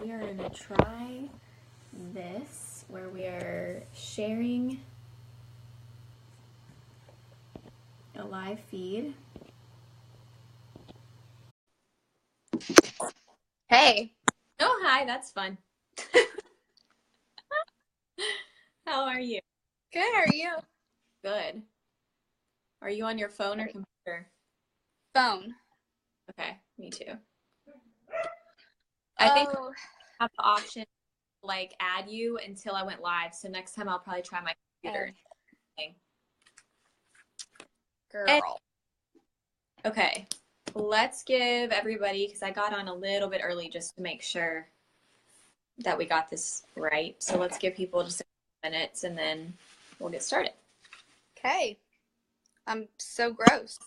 we are going to try this where we are sharing a live feed. Hey. Oh, hi, that's fun. How are you? Good, how are you? Good. Are you on your phone or computer? Phone. Okay, me too. I think Oh, I have the option to like add you until I went live. So next time I'll probably try my computer. girl. Okay, let's give everybody, because I got on a little bit early just to make sure that we got this right. So let's give people just a couple minutes and then we'll get started. Okay. I'm so gross.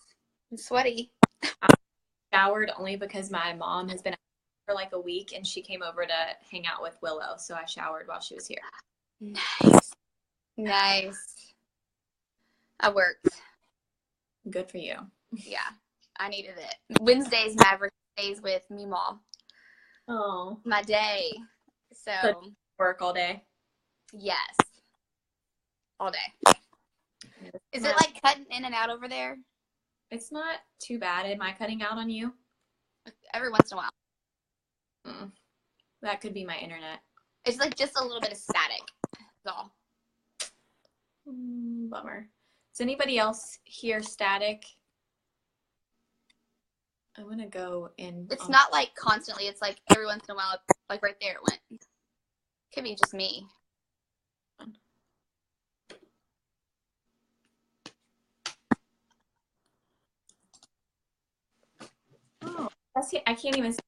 I'm sweaty. I showered only because my mom has been out for like a week and she came over to hang out with Willow. So I showered while she was here. Nice. Nice. I worked. Good for you. Yeah, I needed it. Wednesdays, Maverick days with Meemaw. Oh. My day. So work all day? Yes. All day. Is it like cutting in and out over there? It's not too bad. Am I cutting out on you? Every once in a while. That could be my internet. It's like just a little bit of static. That's all. Bummer. Does anybody else hear static? I'm going to go in. It's not like constantly. It's like every once in a while, like right there it went. Could be just me. Oh, I can't even see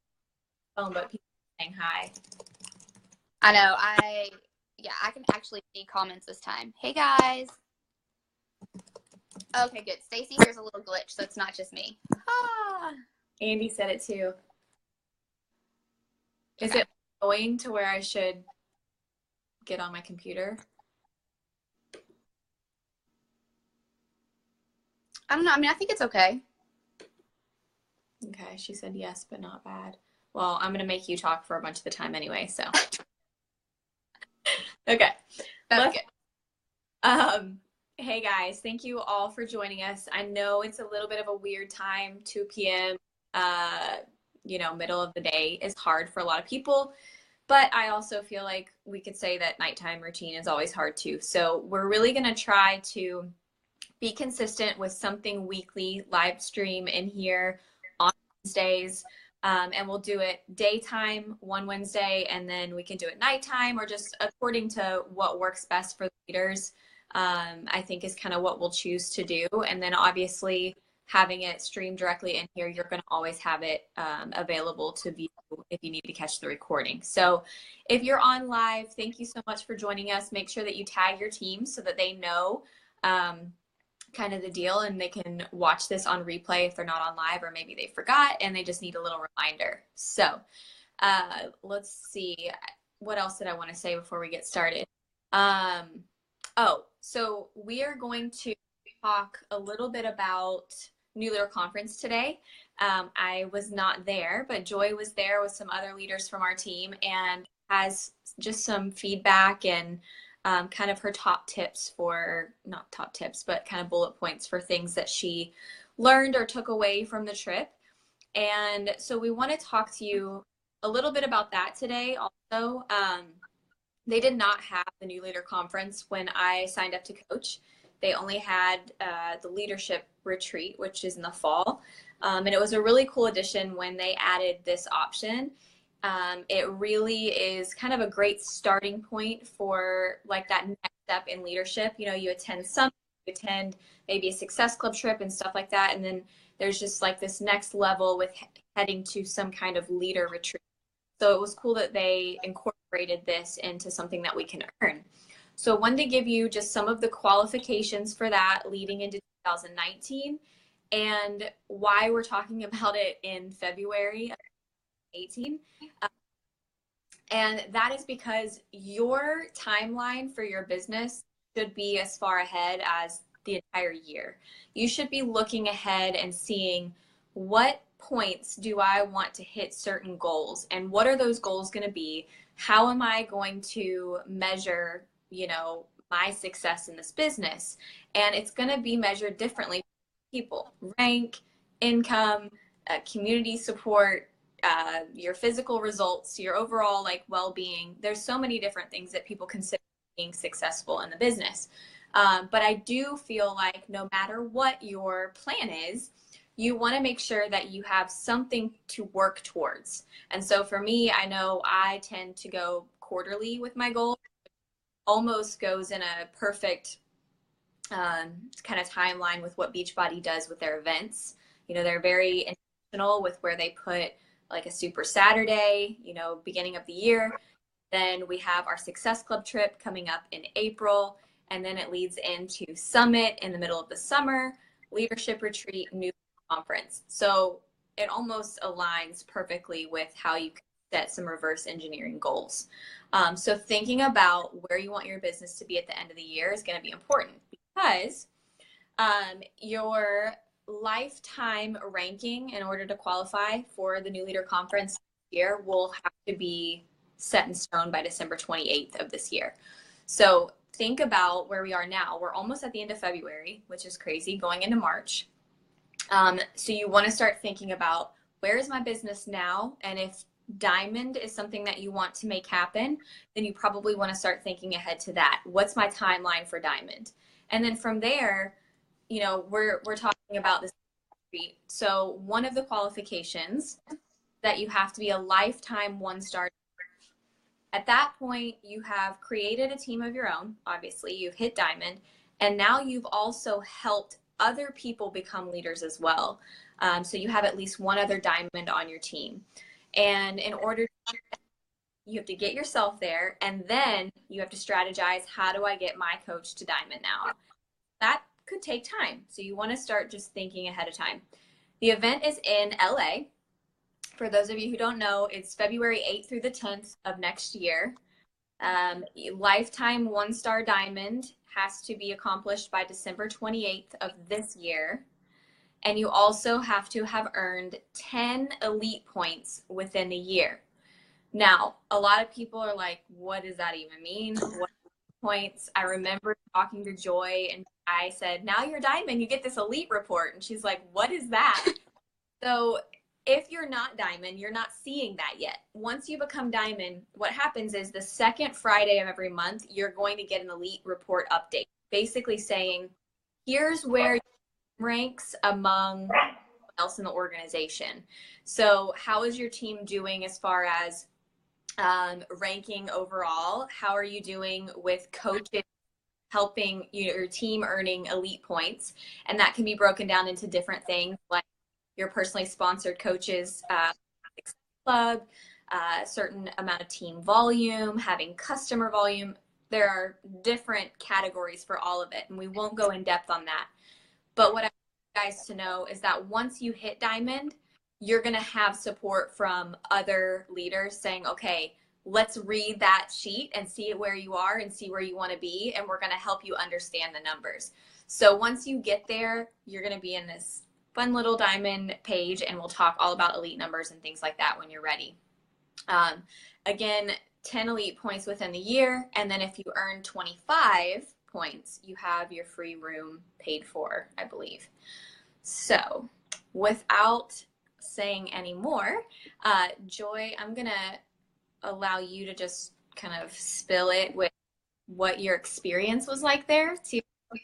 the phone, but people are saying hi. I know. I can actually see comments this time. Hey guys. Okay, good. Stacy here's a little glitch, so it's not just me. Andy said it too. Is Okay. it going to where I should get on my computer? I don't know. I mean, I think it's okay. Okay, she said yes, but not bad. Well, I'm going to make you talk for a bunch of the time anyway, so. Okay. That's good. Hey guys, thank you all for joining us. I know it's a little bit of a weird time, 2 p.m., middle of the day is hard for a lot of people, but I also feel like we could say that nighttime routine is always hard too. So we're really going to try to be consistent with something weekly live stream in here on Wednesdays. And we'll do it daytime one Wednesday, and then we can do it nighttime or just according to what works best for the leaders. I think is kind of what we'll choose to do. And then obviously having it streamed directly in here, you're going to always have it available to view if you need to catch the recording. So if you're on live, thank you so much for joining us. Make sure that you tag your team so that they know kind of the deal and they can watch this on replay if they're not on live or maybe they forgot and they just need a little reminder. So let's see. What else did I want to say before we get started? So we are going to talk a little bit about New Leader Conference today. I was not there, but Joy was there with some other leaders from our team and has just some feedback and kind of her top tips for, not top tips, but kind of bullet points for things that she learned or took away from the trip. And so we want to talk to you a little bit about that today also. They did not have the New Leader Conference when I signed up to coach. They only had the leadership retreat, which is in the fall. And it was a really cool addition when they added this option. It really is kind of a great starting point for like that next step in leadership. You know, you attend summit, you attend maybe a Success Club trip and stuff like that. And then there's just like this next level with heading to some kind of leader retreat. So it was cool that they incorporated this into something that we can earn. So I wanted to give you just some of the qualifications for that leading into 2019 and why we're talking about it in February of 2018. And that is because your timeline for your business should be as far ahead as the entire year. You should be looking ahead and seeing what points do I want to hit certain goals, and what are those goals going to be? How am I going to measure, my success in this business? And it's going to be measured differently for people. Rank, income, community support, your physical results, your overall like well-being. There's so many different things that people consider being successful in the business. But I do feel like no matter what your plan is, you want to make sure that you have something to work towards. And so for me, I know I tend to go quarterly with my goals. Almost goes in a perfect kind of timeline with what Beachbody does with their events. They're very intentional with where they put like a super Saturday, beginning of the year. Then we have our Success Club trip coming up in April. And then it leads into Summit in the middle of the summer, Leadership Retreat, New Conference. So it almost aligns perfectly with how you can set some reverse engineering goals. So thinking about where you want your business to be at the end of the year is going to be important, because your lifetime ranking in order to qualify for the New Leader Conference this year will have to be set in stone by December 28th of this year. So think about where we are now. We're almost at the end of February, which is crazy, going into March. So you want to start thinking about, where is my business now? And if Diamond is something that you want to make happen, then you probably want to start thinking ahead to that. What's my timeline for Diamond? And then from there, we're talking about this. So one of the qualifications that you have to be a lifetime 1-star. At that point, you have created a team of your own. Obviously, you've hit Diamond, and now you've also helped other people become leaders as well. So you have at least one other Diamond on your team. And in order to, you have to get yourself there, and then you have to strategize, how do I get my coach to Diamond now? That could take time. So you want to start just thinking ahead of time. The event is in LA. For those of you who don't know, it's February 8th through the 10th of next year. Lifetime 1-star Diamond has to be accomplished by December 28th of this year. And you also have to have earned 10 elite points within a year. Now, a lot of people are like, what does that even mean? What points? I remember talking to Joy, and I said, now you're Diamond, you get this elite report. And she's like, what is that? So if you're not Diamond, you're not seeing that yet. Once you become Diamond, what happens is the second Friday of every month, you're going to get an elite report update, basically saying, here's where ranks among everyone else in the organization. So how is your team doing as far as ranking overall? How are you doing with coaches helping your team earning elite points? And that can be broken down into different things, like your personally sponsored coaches club, a certain amount of team volume, having customer volume. There are different categories for all of it, and we won't go in depth on that. But what I want you guys to know is that once you hit Diamond, you're going to have support from other leaders saying, okay, let's read that sheet and see where you are and see where you want to be, and we're going to help you understand the numbers. So once you get there, you're going to be in this fun little Diamond page, and we'll talk all about elite numbers and things like that when you're ready. Again, 10 elite points within the year, and then if you earn 25 points, you have your free room paid for, I believe. So without saying any more, Joy, I'm going to allow you to just kind of spill it with what your experience was like there,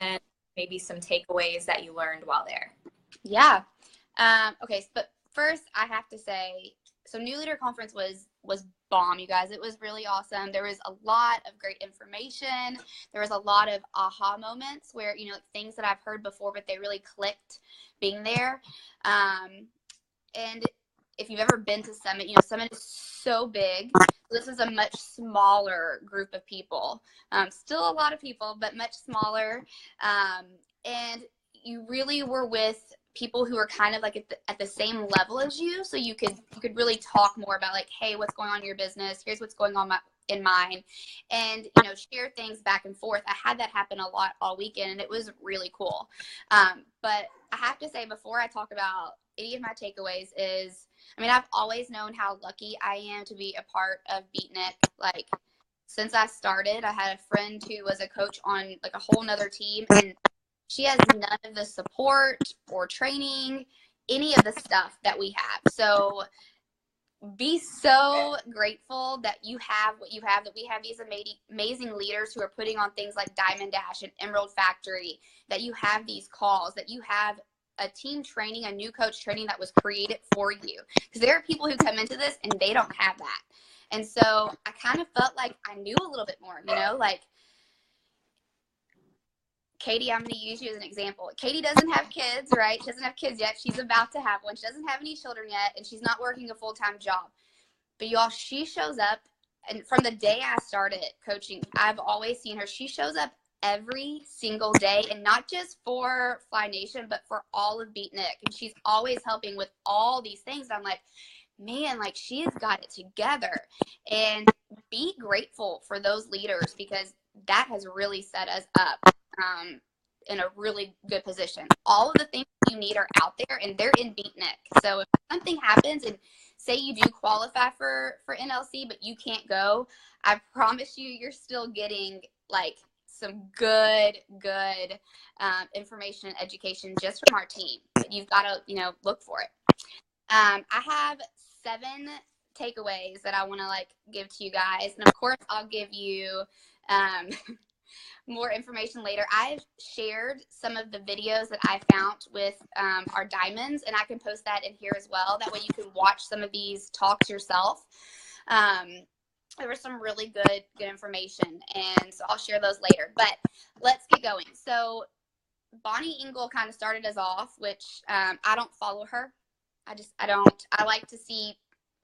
and maybe some takeaways that you learned while there. Yeah. Okay. But first I have to say, so New Leader Conference was bomb, you guys. It was really awesome. There was a lot of great information. There was a lot of aha moments where, things that I've heard before, but they really clicked being there. And if you've ever been to Summit, Summit is so big. This is a much smaller group of people. Still a lot of people, but much smaller. And you really were with people who are kind of like at the same level as you, so you could really talk more about like, hey, what's going on in your business? Here's what's going on in mine, and share things back and forth. I had that happen a lot all weekend, and it was really cool. But I have to say, before I talk about any of my takeaways is, I mean, I've always known how lucky I am to be a part of BeatNik. Like, since I started, I had a friend who was a coach on like a whole nother team, and she has none of the support or training, any of the stuff that we have. So be so grateful that you have what you have, that we have these amazing leaders who are putting on things like Diamond Dash and Emerald Factory, that you have these calls, that you have a team training, a new coach training that was created for you. Because there are people who come into this and they don't have that. And so I kind of felt like I knew a little bit more, you know, like Katie, I'm going to use you as an example. Katie doesn't have kids, right? She doesn't have kids yet. She's about to have one. She doesn't have any children yet, and she's not working a full-time job. But y'all, she shows up, and from the day I started coaching, I've always seen her. She shows up every single day, and not just for Fly Nation, but for all of BeatNik. And she's always helping with all these things. I'm like, man, like she has got it together. And be grateful for those leaders, because that has really set us up in a really good position. All of the things you need are out there, and they're in BeatNik. So if something happens, and say you do qualify for NLC, but you can't go, I promise you, you're still getting like some good information and education just from our team. But you've got to, you know, look for it. I have 7 takeaways that I want to like give to you guys, and of course I'll give you more information later. I've shared some of the videos that I found with our diamonds, and I can post that in here as well. That way you can watch some of these talks yourself. There was some really good information, and so I'll share those later. But let's get going. So Bonnie Engel kind of started us off, which I don't follow her. I like to see,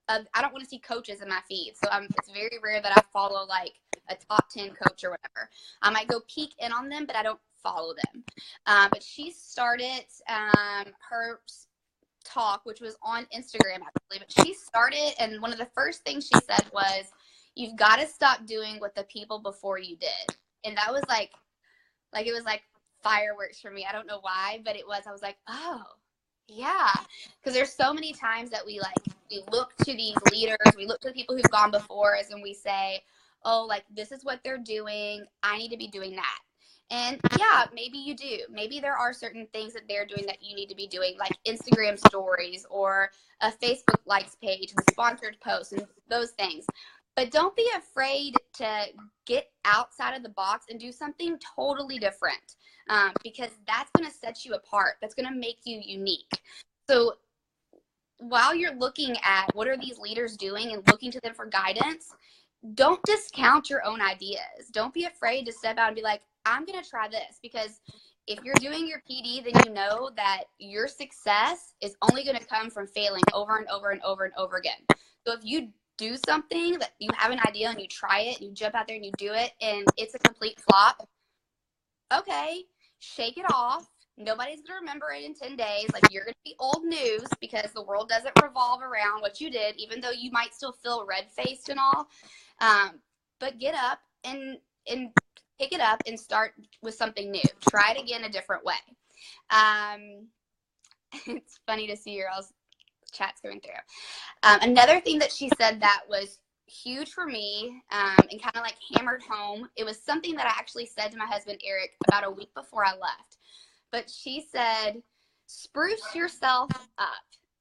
I don't want to see coaches in my feed. So it's very rare that I follow like a top 10 coach or whatever. I might go peek in on them, but I don't follow them. But she started her talk, which was on Instagram, I believe. But she started, and one of the first things she said was, you've got to stop doing what the people before you did. And that was like it was like fireworks for me. I don't know why, but it was. I was like, oh, yeah. Because there's so many times that we look to these leaders, we look to the people who've gone before us, and we say, oh, like, this is what they're doing, I need to be doing that. And yeah, maybe you do. Maybe there are certain things that they're doing that you need to be doing, like Instagram stories or a Facebook likes page and sponsored posts and those things. But don't be afraid to get outside of the box and do something totally different, because that's going to set you apart. That's going to make you unique. So while you're looking at what are these leaders doing and looking to them for guidance, don't discount your own ideas. Don't be afraid to step out and be like, I'm going to try this. Because if you're doing your PD, then you know that your success is only going to come from failing over and over and over and over again. So if you do something that you have an idea and you try it, and you jump out there and you do it, and it's a complete flop, okay, shake it off. Nobody's going to remember it in 10 days. Like, you're going to be old news, because the world doesn't revolve around what you did, even though you might still feel red-faced and all. But get up and pick it up and start with something new. Try it again a different way. It's funny to see your all's chats going through. Another thing that she said that was huge for me, and kind of like hammered home, it was something that I actually said to my husband Eric about a week before I left. But she said, spruce yourself up.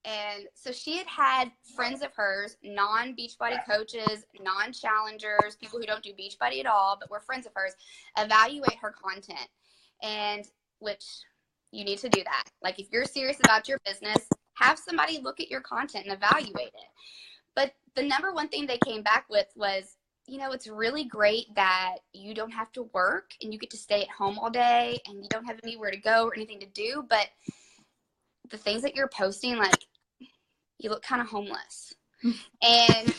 And so she had friends of hers, non-Beachbody coaches, non-challengers, people who don't do Beachbody at all, but were friends of hers, evaluate her content. And which you need to do that. Like, if you're serious about your business, have somebody look at your content and evaluate it. But the number one thing they came back with was, you know, it's really great that you don't have to work and you get to stay at home all day and you don't have anywhere to go or anything to do. But the things that you're posting, like, you look kind of homeless. And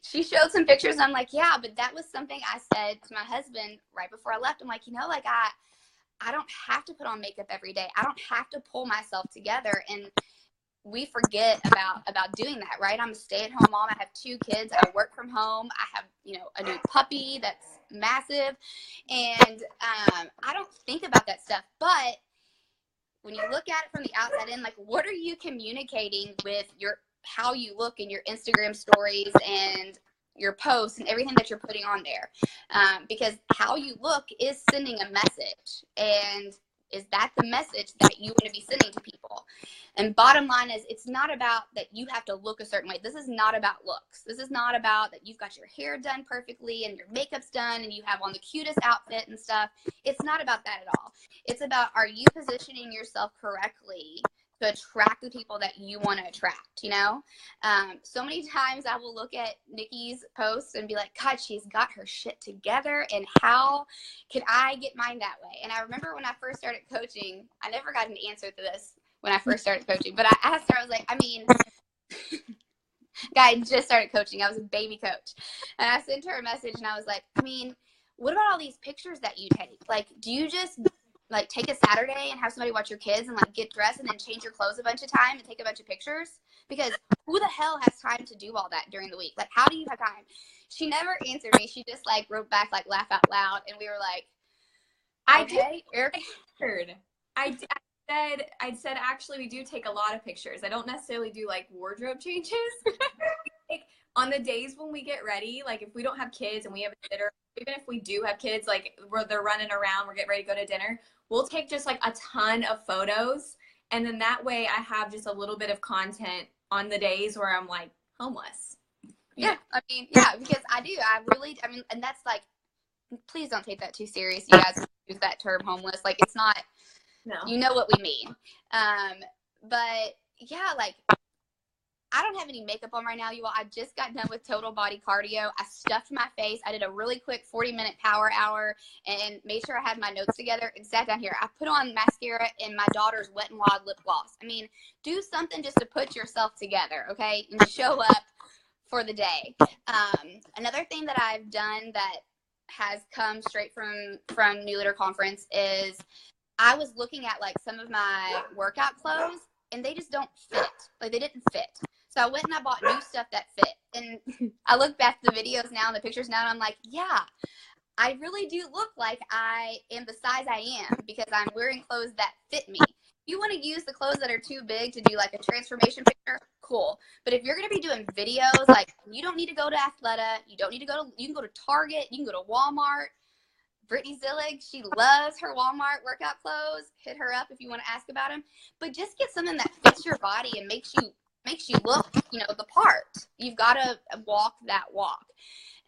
she showed some pictures, and I'm like, yeah, but that was something I said to my husband right before I left. I'm like, you know, like, I don't have to put on makeup every day. I don't have to pull myself together. And we forget about doing that, right? I'm a stay-at-home mom. I have 2 kids. I work from home. I have, you know, a new puppy that's massive. And I don't think about that stuff. But when you look at it from the outside in, like, what are you communicating with how you look in your Instagram stories and your posts and everything that you're putting on there? Because how you look is sending a message, and is that the message that you want to be sending to people? And bottom line is, it's not about that you have to look a certain way. This is not about looks. This is not about that you've got your hair done perfectly and your makeup's done and you have on the cutest outfit and stuff. It's not about that at all. It's about, are you positioning yourself correctly to attract the people that you want to attract, you know? So many times I will look at Niki's posts and be like, God, she's got her shit together, and how can I get mine that way? And I remember when I first started coaching, I never got an answer to this when I first started coaching, but I asked her, I was like, I mean, guy just started coaching. I was a baby coach. And I sent her a message and I was like, I mean, what about all these pictures that you take? Like, do you just like take a Saturday and have somebody watch your kids and like get dressed and then change your clothes a bunch of time and take a bunch of pictures? Because who the hell has time to do all that during the week? Like, how do you have time? She never answered me. She just like wrote back like laugh out loud, and we were like, okay, Eric. I said actually we do take a lot of pictures. I don't necessarily do like wardrobe changes. Like, on the days when we get ready, like if we don't have kids and we have a dinner, even if we do have kids, like they're running around, we're getting ready to go to dinner, we'll take just like a ton of photos, and then that way I have just a little bit of content on the days where I'm like homeless. Yeah, I mean, yeah, because I mean, and that's like, please don't take that too serious. You guys use that term homeless. Like, it's not, no. You know what we mean. But yeah, like, I don't have any makeup on right now, you all. I just got done with total body cardio. I stuffed my face. I did a really quick 40-minute power hour and made sure I had my notes together and sat down here. I put on mascara and my daughter's Wet n Wild lip gloss. I mean, do something just to put yourself together, okay, and show up for the day. Another thing that I've done that has come straight from New Leader Conference is I was looking at like some of my workout clothes and they just don't fit. Like, they didn't fit. So I went and I bought new stuff that fit. And I look back at the videos now and the pictures now and I'm like, yeah, I really do look like I am the size I am because I'm wearing clothes that fit me. If you want to use the clothes that are too big to do like a transformation picture, cool. But if you're going to be doing videos, like, you don't need to go to Athleta. You don't need to you can go to Target. You can go to Walmart. Brittany Zillig, she loves her Walmart workout clothes. Hit her up if you want to ask about them. But just get something that fits your body and makes you look, you know, the part. You've got to walk that walk.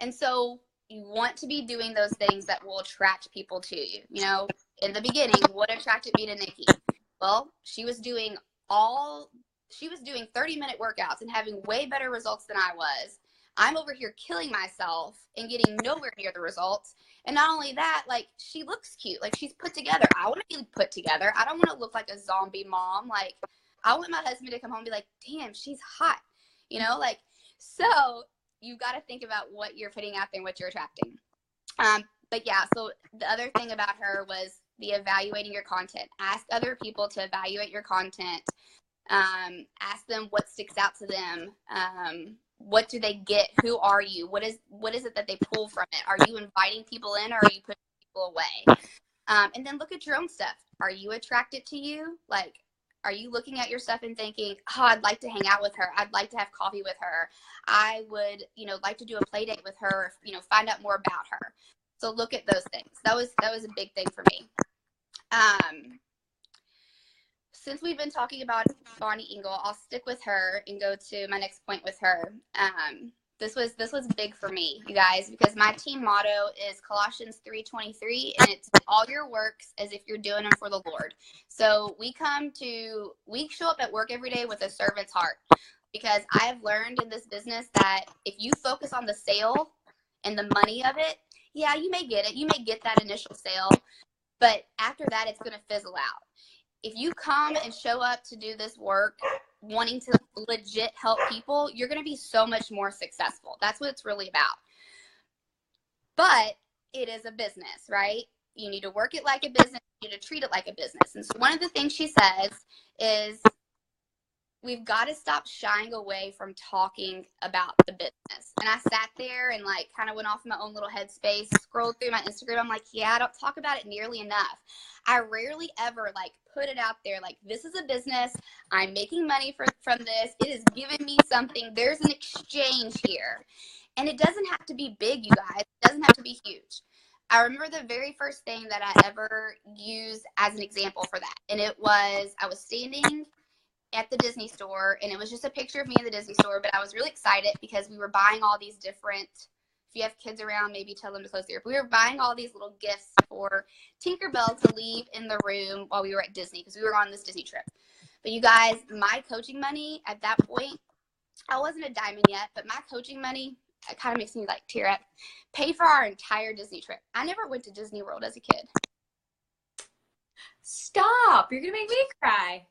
And so you want to be doing those things that will attract people to you. You know, in the beginning, what attracted me to Niki? Well, she was doing 30-minute workouts and having way better results than I was. I'm over here killing myself and getting nowhere near the results. And not only that, like, she looks cute. Like, she's put together. I want to be put together. I don't want to look like a zombie mom. Like, I want my husband to come home and be like, damn, she's hot. You know, like, so you've got to think about what you're putting out there and what you're attracting. But yeah, so the other thing about her was the evaluating your content. Ask other people to evaluate your content. Ask them what sticks out to them. What do they get? Who are you? What is it that they pull from it? Are you inviting people in, or are you pushing people away? And then look at your own stuff. Are you attracted to you? Like, are you looking at your stuff and thinking, oh, I'd like to hang out with her. I'd like to have coffee with her. I would, you know, like to do a play date with her, you know, find out more about her. So look at those things. That was a big thing for me. Since we've been talking about Bonnie Engel, I'll stick with her and go to my next point with her. This was big for me, you guys, because my team motto is Colossians 3:23, and it's all your works as if you're doing them for the Lord. So we show up at work every day with a servant's heart, because I have learned in this business that if you focus on the sale and the money of it, yeah, you may get it. You may get that initial sale, but after that, it's going to fizzle out. If you come and show up to do this work wanting to legit help people, you're going to be so much more successful. That's what it's really about. But it is a business, right? You need to work it like a business. You need to treat it like a business. And so one of the things she says is we've got to stop shying away from talking about the business. And I sat there and like kind of went off in my own little headspace, scrolled through my Instagram. I'm like, yeah, I don't talk about it nearly enough. I rarely ever like put it out there like, this is a business. I'm making money from this. It is giving me something. There's an exchange here. And it doesn't have to be big, you guys. It doesn't have to be huge. I remember the very first thing that I ever used as an example for that. And it was, I was standing at the Disney store, and it was just a picture of me in the Disney store, but I was really excited because we were buying all these different, if you have kids around, maybe tell them to close the ear. We were buying all these little gifts for Tinkerbell to leave in the room while we were at Disney, because we were on this Disney trip. But you guys, my coaching money at that point, I wasn't a diamond yet, but my coaching money, it kind of makes me like tear up, paid for our entire Disney trip. I never went to Disney World as a kid. Stop, you're gonna make me cry.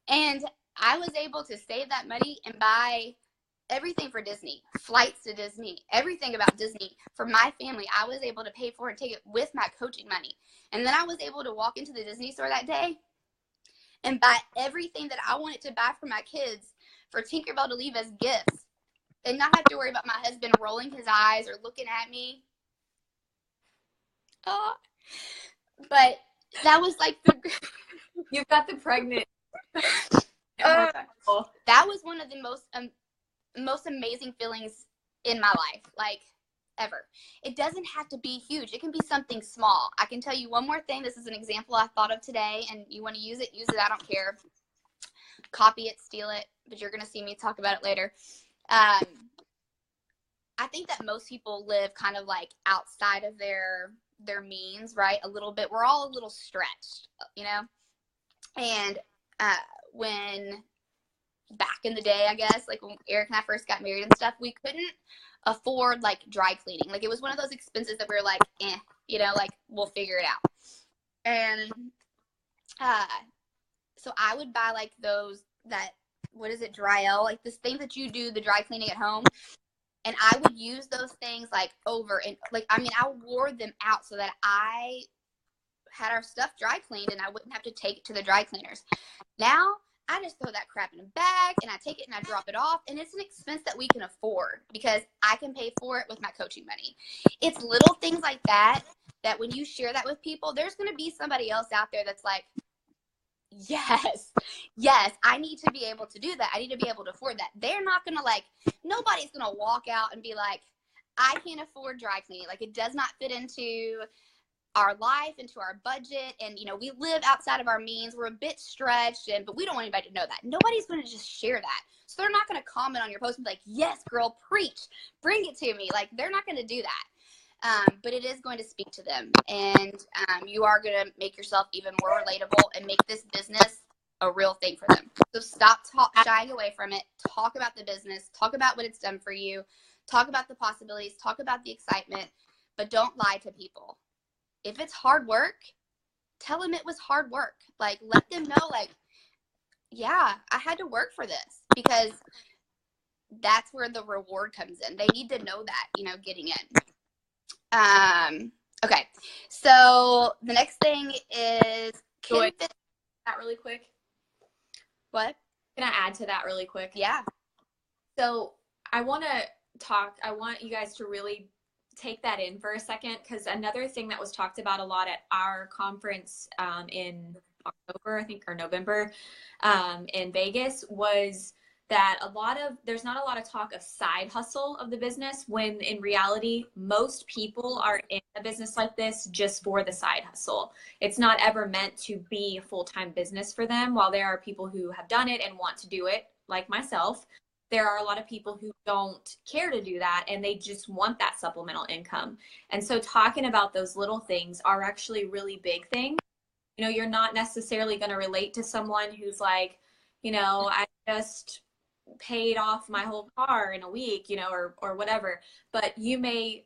And I was able to save that money and buy everything for Disney, flights to Disney, everything about Disney for my family. I was able to pay for and take it with my coaching money. And then I was able to walk into the Disney store that day and buy everything that I wanted to buy for my kids for Tinkerbell to leave as gifts and not have to worry about my husband rolling his eyes or looking at me. But that was like the... You've got the pregnant... that was one of the most amazing feelings in my life, like ever. It doesn't have to be huge. It can be something small. I can tell you one more thing. This is an example I thought of today, and you want to use it, I don't care. Copy it, steal it, but you're going to see me talk about it later. I think that most people live kind of like outside of their means, right? A little bit. We're all a little stretched, you know? And when back in the day, I guess, like when Eric and I first got married and stuff, we couldn't afford like dry cleaning. Like it was one of those expenses that we were like, you know, like we'll figure it out. And so I would buy like what is it, Dryl, like this thing that you do the dry cleaning at home. And I would use those things like over and like, I mean, I wore them out so that I had our stuff dry cleaned and I wouldn't have to take it to the dry cleaners. Now I just throw that crap in a bag and I take it and I drop it off, and it's an expense that we can afford because I can pay for it with my coaching money. It's little things like that when you share that with people, there's going to be somebody else out there that's like, yes, I need to be able to do that. I need to be able to afford that. They're not going to like, nobody's going to walk out and be like, I can't afford dry cleaning. Like it does not fit into our life, into our budget, and you know, we live outside of our means. We're a bit stretched, but we don't want anybody to know that. Nobody's going to just share that, so they're not going to comment on your post and be like, yes girl, preach, bring it to me. Like they're not going to do that, but it is going to speak to them, and you are going to make yourself even more relatable and make this business a real thing for them. So stop shying away from it. Talk about the business, talk about what it's done for you, talk about the possibilities, talk about the excitement, but don't lie to people. If it's hard work, tell them it was hard work. Like, let them know, like, yeah, I had to work for this, because that's where the reward comes in. They need to know that, you know, getting in. Okay, so the next thing is, that really quick. What? Can I add to that really quick? Yeah. So I want you guys to really take that in for a second, because another thing that was talked about a lot at our conference in October, I think, or November, in Vegas, was that there's not a lot of talk of side hustle of the business, when in reality, most people are in a business like this just for the side hustle. It's not ever meant to be a full-time business for them. While there are people who have done it and want to do it, like myself, there are a lot of people who don't care to do that, and they just want that supplemental income. And so talking about those little things are actually really big things. You know, you're not necessarily going to relate to someone who's like, you know, I just paid off my whole car in a week, you know, or whatever. But you may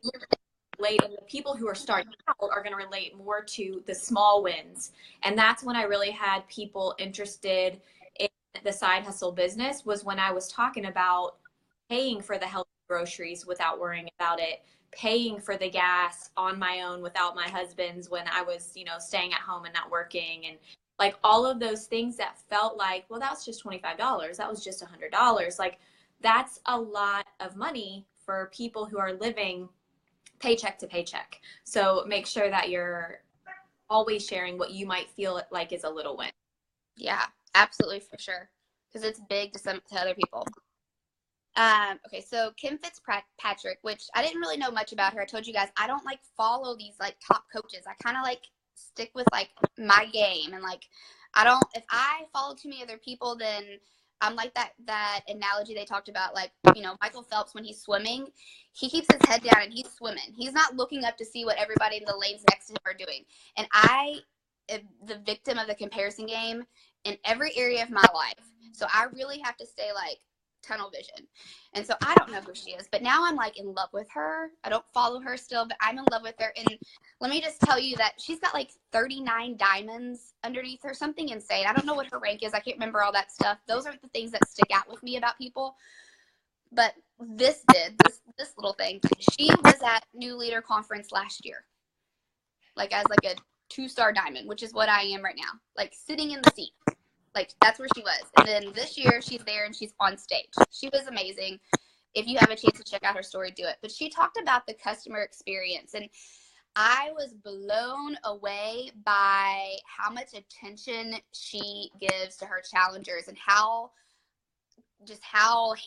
relate, and the people who are starting out are going to relate more to the small wins. And that's when I really had people interested in the side hustle business, was when I was talking about paying for the healthy groceries without worrying about it, paying for the gas on my own without my husband's when I was, you know, staying at home and not working, and Like all of those things that felt like, well, that was just $25. That was just $100. Like that's a lot of money for people who are living paycheck to paycheck. So make sure that you're always sharing what you might feel like is a little win. Yeah, absolutely, for sure. Because it's big to other people. Okay, so Kim Fitzpatrick, which I didn't really know much about her. I told you guys I don't like follow these like top coaches. I kind of like stick with like my game, and like I don't, if I follow too many other people, then I'm like that analogy they talked about, like, you know, Michael Phelps when he's swimming, he keeps his head down and he's swimming. He's not looking up to see what everybody in the lanes next to him are doing. And I am the victim of the comparison game in every area of my life. So I really have to stay like tunnel vision. And so I don't know who she is, but now I'm like in love with her. I don't follow her still, but I'm in love with her. And let me just tell you that she's got like 39 diamonds underneath her, something insane. I don't know what her rank is. I can't remember all that stuff. Those are the things that stick out with me about people. But this little thing. She was at New Leader Conference last year, like as like a 2-star diamond, which is what I am right now, like sitting in the seat. Like, that's where she was. And then this year, she's there and she's on stage. She was amazing. If you have a chance to check out her story, do it. But she talked about the customer experience. And I was blown away by how much attention she gives to her challengers and how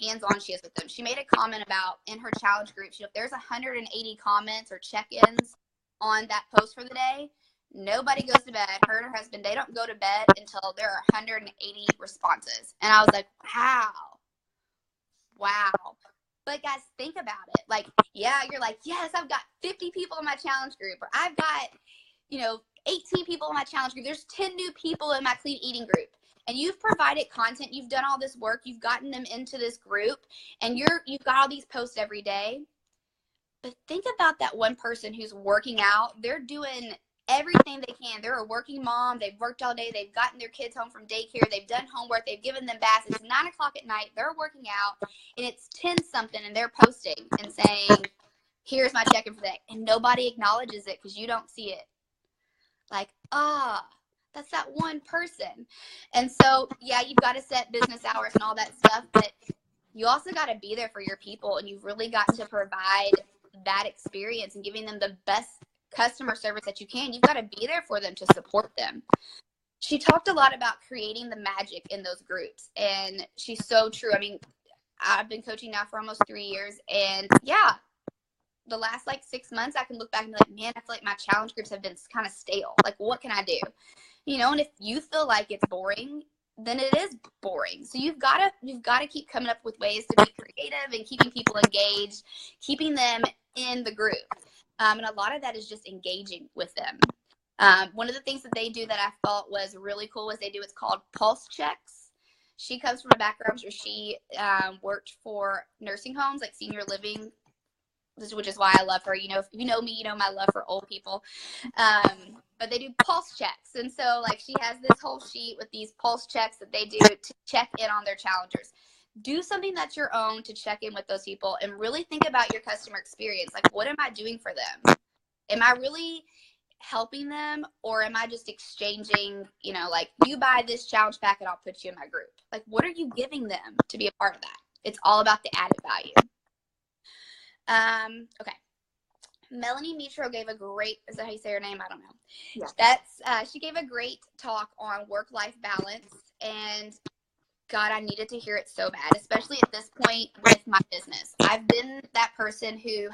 hands-on she is with them. She made a comment about in her challenge group, if there's 180 comments or check-ins on that post for the day, nobody goes to bed. Her and her husband, they don't go to bed until there are 180 responses. And I was like, wow. But guys, think about it. Like, yeah, you're like, yes, I've got 50 people in my challenge group, or I've got, 18 people in my challenge group. There's 10 new people in my clean eating group. And you've provided content. You've done all this work. You've gotten them into this group, and you've got all these posts every day. But think about that one person who's working out. They're doing everything they can. They're a working mom. They've worked all day. They've gotten their kids home from daycare. They've done homework. They've given them baths. It's 9 o'clock at night. They're working out, and it's 10 something, and they're posting and saying, here's my check-in for the day. And nobody acknowledges it because you don't see it. Like, that's that one person. And so, yeah, you've got to set business hours and all that stuff, but you also got to be there for your people, and you've really got to provide that experience and giving them the best customer service that you can. You've got to be there for them to support them. She talked a lot about creating the magic in those groups, and she's so true. I mean, I've been coaching now for almost 3 years, and yeah, the last like 6 months, I can look back and be like, man, I feel like my challenge groups have been kind of stale. Like, what can I do? And if you feel like it's boring, then it is boring. So you've got to keep coming up with ways to be creative and keeping people engaged, keeping them in the group. And a lot of that is just engaging with them. One of the things that they do that I thought was really cool was it's called pulse checks. She comes from a background where she worked for nursing homes, like senior living, which is why I love her. If you know me, you know my love for old people. But they do pulse checks. And so, like, she has this whole sheet with these pulse checks that they do to check in on their challengers. Do something that's your own to check in with those people and really think about your customer experience. Like, what am I doing for them? Am I really helping them, or am I just exchanging, like, you buy this challenge pack and I'll put you in my group? Like, what are you giving them to be a part of that? It's all about the added value. Okay. Melanie Mitro gave a great, is that how you say her name? I don't know. Yeah. She gave a great talk on work-life balance, and God, I needed to hear it so bad, especially at this point with my business. I've been that person who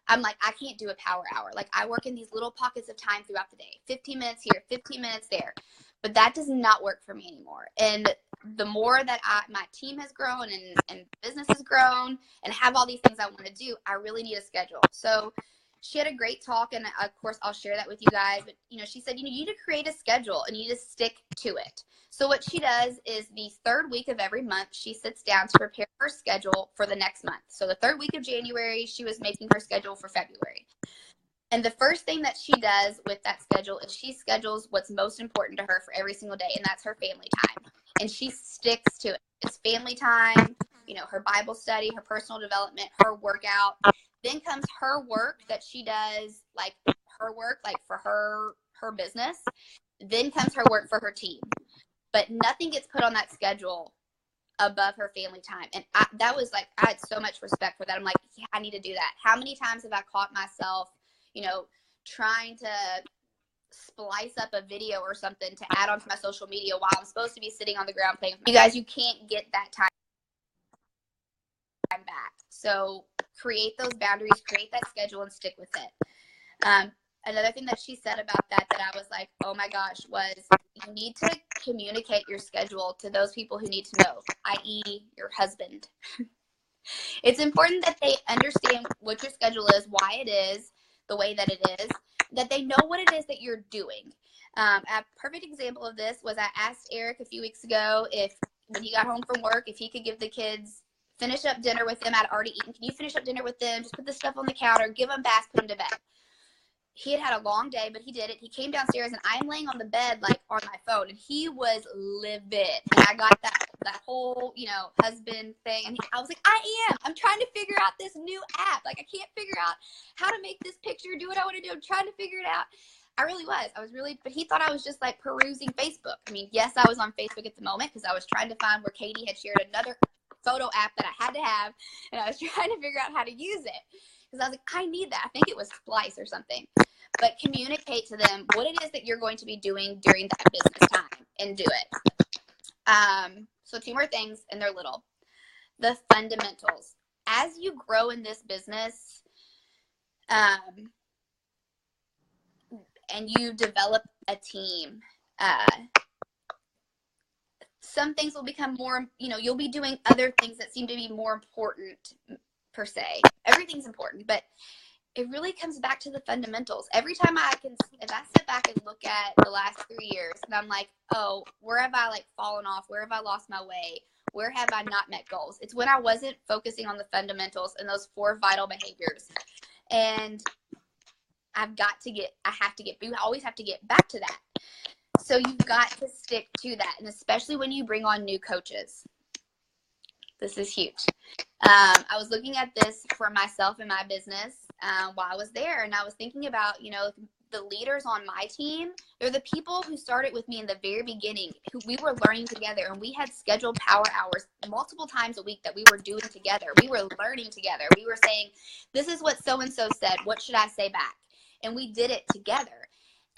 I'm like, I can't do a power hour. Like, I work in these little pockets of time throughout the day, 15 minutes here, 15 minutes there, but that does not work for me anymore. And the more that my team has grown and business has grown and have all these things I want to do, I really need a schedule. So she had a great talk, and of course I'll share that with you guys. But she said, you need to create a schedule and you need to stick to it. So what she does is the third week of every month, she sits down to prepare her schedule for the next month. So the third week of January, she was making her schedule for February. And the first thing that she does with that schedule is she schedules what's most important to her for every single day, and that's her family time. And she sticks to it. It's family time, her Bible study, her personal development, her workout. Then comes her work that she does, like her work, like for her business. Then comes her work for her team. But nothing gets put on that schedule above her family time. And that was like, I had so much respect for that. I'm like, yeah, I need to do that. How many times have I caught myself, you know, trying to splice up a video or something to add onto my social media while I'm supposed to be sitting on the ground playing. You guys, you can't get that time back. So create those boundaries, create that schedule, and stick with it. Another thing that she said about that I was like, oh my gosh, was you need to communicate your schedule to those people who need to know, i.e. your husband. It's important that they understand what your schedule is, why it is the way that it is, that they know what it is that you're doing. A perfect example of this was I asked Eric a few weeks ago if, when he got home from work, if he could give the kids, finish up dinner with them. I'd already eaten. Can you finish up dinner with them? Just put the stuff on the counter, give them baths, put them to bed. He had a long day, but he did it. He came downstairs, and I'm laying on the bed, like, on my phone, and he was livid. And I got that whole, you know, husband thing, and I was like, I'm trying to figure out this new app. Like, I can't figure out how to make this picture do what I want to do. I'm trying to figure it out. I was really, but he thought I was just, like, perusing Facebook. I mean, yes, I was on Facebook at the moment because I was trying to find where Katie had shared another photo app that I had to have, and I was trying to figure out how to use it. Because I was like, I need that. I think it was Splice or something. But communicate to them what it is that you're going to be doing during that business time and do it. So 2 more things, and they're little. The fundamentals. As you grow in this business, and you develop a team, some things will become more, you know, you'll be doing other things that seem to be more important per se. Everything's important, but it really comes back to the fundamentals. Every time if I sit back and look at the last 3 years, and I'm like, oh, where have I, like, fallen off? Where have I lost my way? Where have I not met goals? It's when I wasn't focusing on the fundamentals and those 4 vital behaviors. And I always have to get back to that. So you've got to stick to that. And especially when you bring on new coaches. This is huge. I was looking at this for myself and my business while I was there, and I was thinking about, you know, the leaders on my team. They're the people who started with me in the very beginning, who we were learning together, and we had scheduled power hours multiple times a week that we were doing together. We were learning together. We were saying, this is what so-and-so said. What should I say back? And we did it together.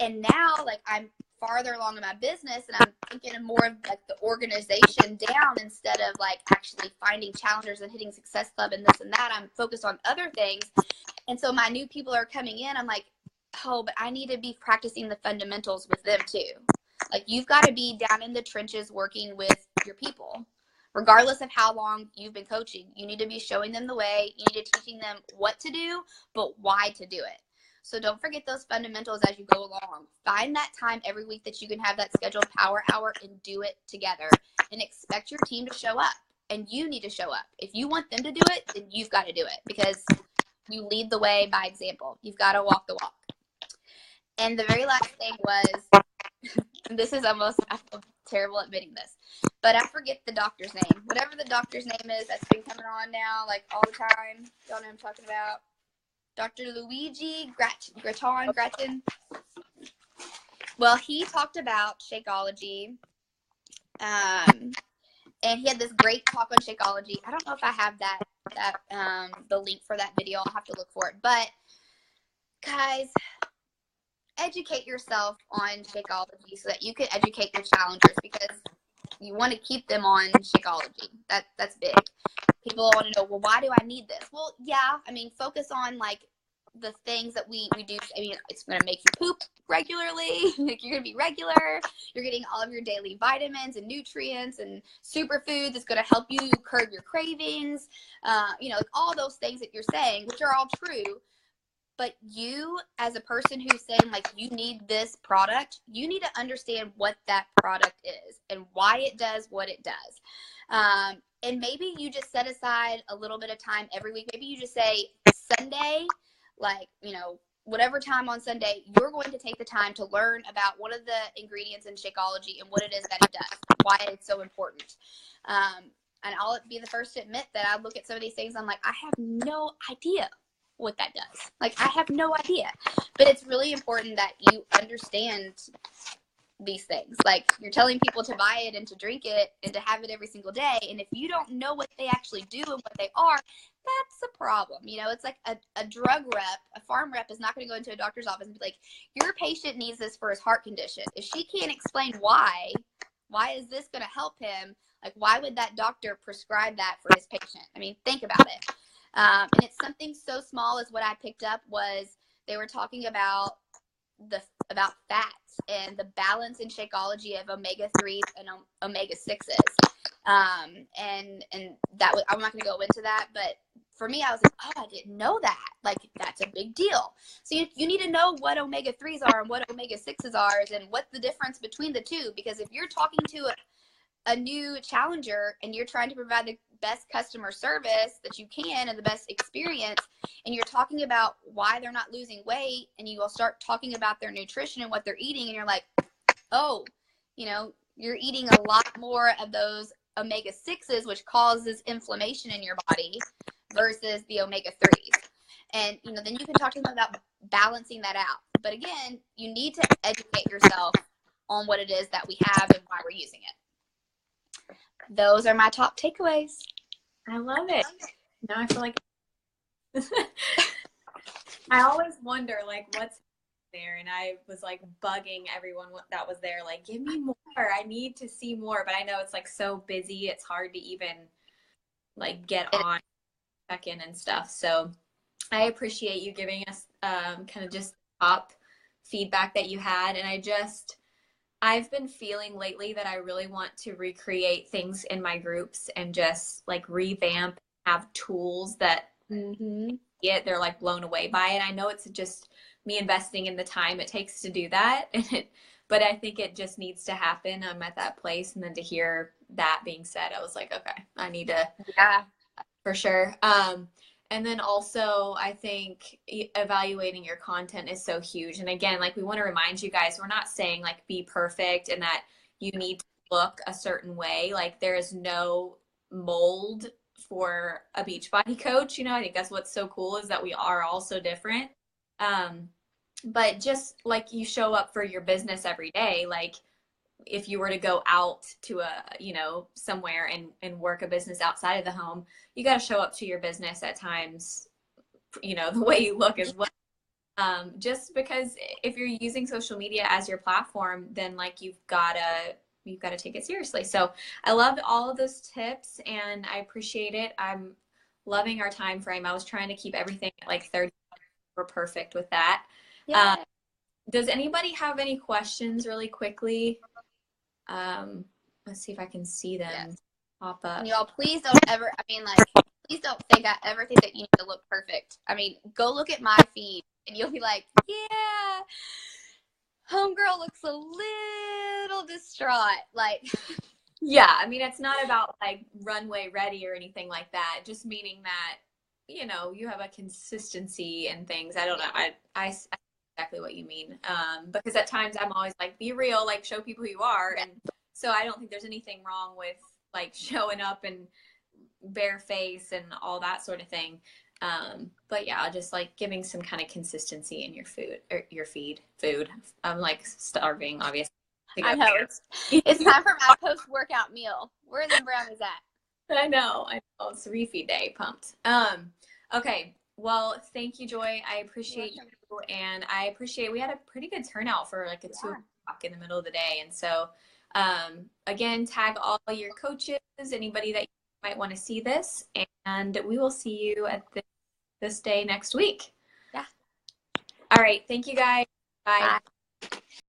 And now, like, I'm farther along in my business, and I'm thinking more of, like, the organization down instead of, like, actually finding challengers and hitting Success Club and this and that. I'm focused on other things. And so my new people are coming in. I'm like, oh, but I need to be practicing the fundamentals with them too. Like, you've got to be down in the trenches working with your people. Regardless of how long you've been coaching, you need to be showing them the way. You need to be teaching them what to do, but why to do it. So don't forget those fundamentals as you go along. Find that time every week that you can have that scheduled power hour and do it together. And expect your team to show up. And you need to show up. If you want them to do it, then you've got to do it. Because you lead the way by example. You've got to walk the walk. And the very last thing was, this is almost, I feel terrible admitting this, but I forget the doctor's name. Whatever the doctor's name is that's been coming on now, like, all the time. Don't know what I'm talking about. Dr. Luigi Gratton. Well, he talked about Shakeology, and he had this great talk on Shakeology. I don't know if I have the link for that video. I'll have to look for it. But guys, educate yourself on Shakeology so that you can educate your challengers, because you want to keep them on Shakeology. That's big. People want to know, well, why do I need this? Well, yeah, I mean, focus on, like, the things that we do. I mean, it's going to make you poop regularly. Like, you're going to be regular. You're getting all of your daily vitamins and nutrients and superfoods. It's going to help you curb your cravings. You know, like, all those things that you're saying, which are all true. But you, as a person who's saying, like, you need this product, you need to understand what that product is and why it does what it does. And maybe you just set aside a little bit of time every week. Maybe you just say Sunday, like, you know, whatever time on Sunday, you're going to take the time to learn about one of the ingredients in Shakeology and what it is that it does, why it's so important. And I'll be the first to admit that I look at some of these things, I'm like, I have no idea what that does. Like, I have no idea. But it's really important that you understand these things. Like, you're telling people to buy it and to drink it and to have it every single day. And if you don't know what they actually do and what they are, that's a problem. You know, it's like a drug rep, a farm rep is not going to go into a doctor's office and be like, your patient needs this for his heart condition. If she can't explain why is this going to help him? Like, why would that doctor prescribe that for his patient? I mean, think about it. And it's something so small as what I picked up was they were talking about fats and the balance and Shakeology of omega-3s and omega-6s. And that was, I'm not going to go into that, but for me, I was like, oh, I didn't know that. Like, that's a big deal. So you need to know what omega-3s are and what omega-6s are and what's the difference between the two. Because if you're talking to a new challenger and you're trying to provide the best customer service that you can and the best experience, and you're talking about why they're not losing weight, and you will start talking about their nutrition and what they're eating, and you're like, oh, you know, you're eating a lot more of those omega-6s, which causes inflammation in your body, versus the omega-3s. And, you know, then you can talk to them about balancing that out. But again, you need to educate yourself on what it is that we have and why we're using it. Those are my top takeaways. I love it. Now I feel like I always wonder, like, what's there, and I was like bugging everyone that was there, like, give me more, I need to see more. But I know it's like so busy, it's hard to even like get on, check in and stuff. So I appreciate you giving us kind of just top feedback that you had. And I've been feeling lately that I really want to recreate things in my groups and just like revamp, have tools that they're like blown away by it. I know it's just me investing in the time it takes to do that, but I think it just needs to happen. I'm at that place, and then to hear that being said, I was like, okay, I need to, for sure. And then also, I think evaluating your content is so huge. And again, like, we want to remind you guys, we're not saying like be perfect and that you need to look a certain way. Like, there is no mold for a Beachbody coach. You know, I think that's what's so cool, is that we are all so different. But just like you show up for your business every day, like if you were to go out to somewhere and work a business outside of the home, you got to show up to your business at times, the way you look as well. Just because if you're using social media as your platform, then like you've got to take it seriously. So I loved all of those tips and I appreciate it. I'm loving our time frame. I was trying to keep everything at like 30. We're perfect with that. Yeah. Does anybody have any questions really quickly? Let's see if I can see them pop up. And y'all, please don't ever, please don't think I ever think that you need to look perfect. I mean, go look at my feed and you'll be like, yeah, homegirl looks a little distraught. Like, yeah, I mean, it's not about like runway ready or anything like that. Just meaning that, you have a consistency in things. I don't know. I exactly what you mean. Because at times I'm always like, be real, like show people who you are. And so I don't think there's anything wrong with like showing up and bare face and all that sort of thing. But yeah, just like giving some kind of consistency in your food or your food. I'm like starving, obviously. I know it's time for my post-workout meal. Where are the brownies at? I know. It's refeed day. Pumped. Okay. Well, thank you, Joy. I appreciate you, and I appreciate we had a pretty good turnout for like a 2 o'clock in the middle of the day. And so, again, tag all your coaches, anybody that you might want to see this, and we will see you at this day next week. Yeah. All right. Thank you, guys. Bye. Bye.